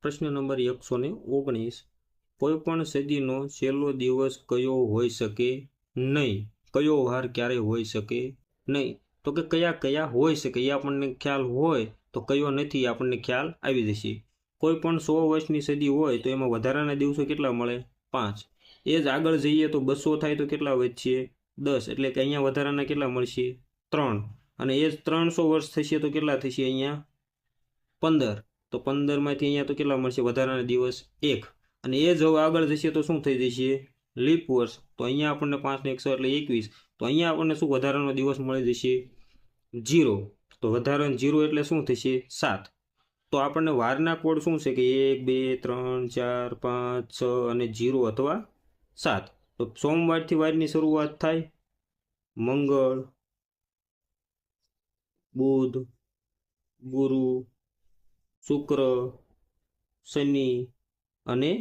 પ્રશ્ન નંબર 119 કોઈપણ સદીનો છેલ્લો દિવસ કયો હોઈ શકે નહીં? કયો વાર ક્યારે હોઈ શકે નહીં? તો કે કયા કયા હોઈ શકે એ આપણને ખ્યાલ હોય તો કયો નથી આપણને ખ્યાલ આવી જશે. કોઈ પણ 100 વર્ષની સદી હોય તો એમાં વધારાના દિવસો કેટલા મળે? 5. એ જ આગળ જઈએ તો 200 થાય તો કેટલા વધશે? 10. એટલે કે અહીંયા વધારાના કેટલા મળશે? 3. અને એ જ 300 વર્ષ થશે તો કેટલા થશે? અહીંયા 15. તો 15માંથી અહીંયા તો કેટલા મળશે વધારાના દિવસ? 1. અને એ જ હવે આગળ જશે તો શું થઈ જશે? લીપ વર્ષ. તો અહીંયા આપણને 5 ને 100 એટલે 21. તો અહીંયા આપણને શું વધારાનો દિવસ મળી જશે? 0. તો વધારાનો 0 એટલે શું થશે? 7. તો આપણને વારના કોડ શું છે કે 1 2 3 4 5 6 અને 0 અથવા 7. તો સોમવારથી વારની શરૂઆત થાય. મંગળ, બુધ, ગુરુ, શુક્ર, શનિ અને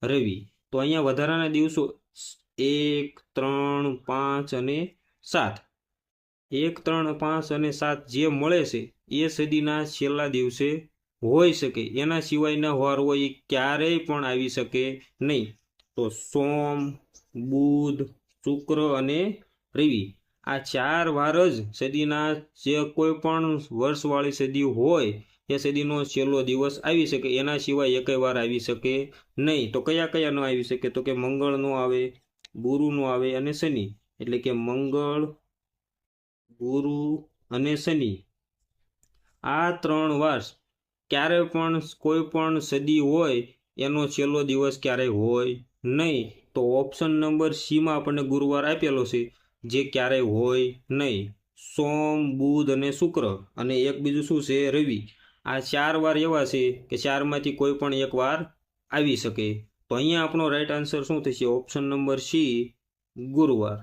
રવિ. તો અહીંયા વધારાના દિવસો 1 3 5 અને 7. 1 3 5 અને 7 જે મળે છે એ સદીના છેલ્લા દિવસે હોઈ શકે. એના સિવાયના વાર હોય એ ક્યારેય પણ આવી શકે નહીં. તો સોમ, બુધ, શુક્ર અને રવિ આ 4 વાર જ સદીના જે કોઈ પણ વર્ષવાળી સદી હોય એ સદીનો છેલ્લો દિવસ આવી શકે. એના સિવાય એકેય વાર આવી શકે નહીં. તો કયા કયા ન આવી શકે? તો કે મંગળ નો આવે, ગુરુ નો આવે અને શનિ. એટલે કે મંગળ, ગુરુ અને શનિ આ 3 વાર ક્યારે પણ કોઈ પણ સદી હોય એનો છેલ્લો દિવસ ક્યારેય હોય નહીં. તો ઓપ્શન નંબર સી માં આપણને ગુરુવાર આપેલો છે જે ક્યારેય હોય નહીં. સોમ, બુધ અને શુક્ર અને એક બીજું શું છે? રવિ. આ 4 વાર એવા છે કે 4માંથી કોઈ પણ એક વાર આવી શકે. તો અહીંયા આપણો રાઈટ આન્સર શું થશે? ઓપ્શન નંબર સી, ગુરુવાર.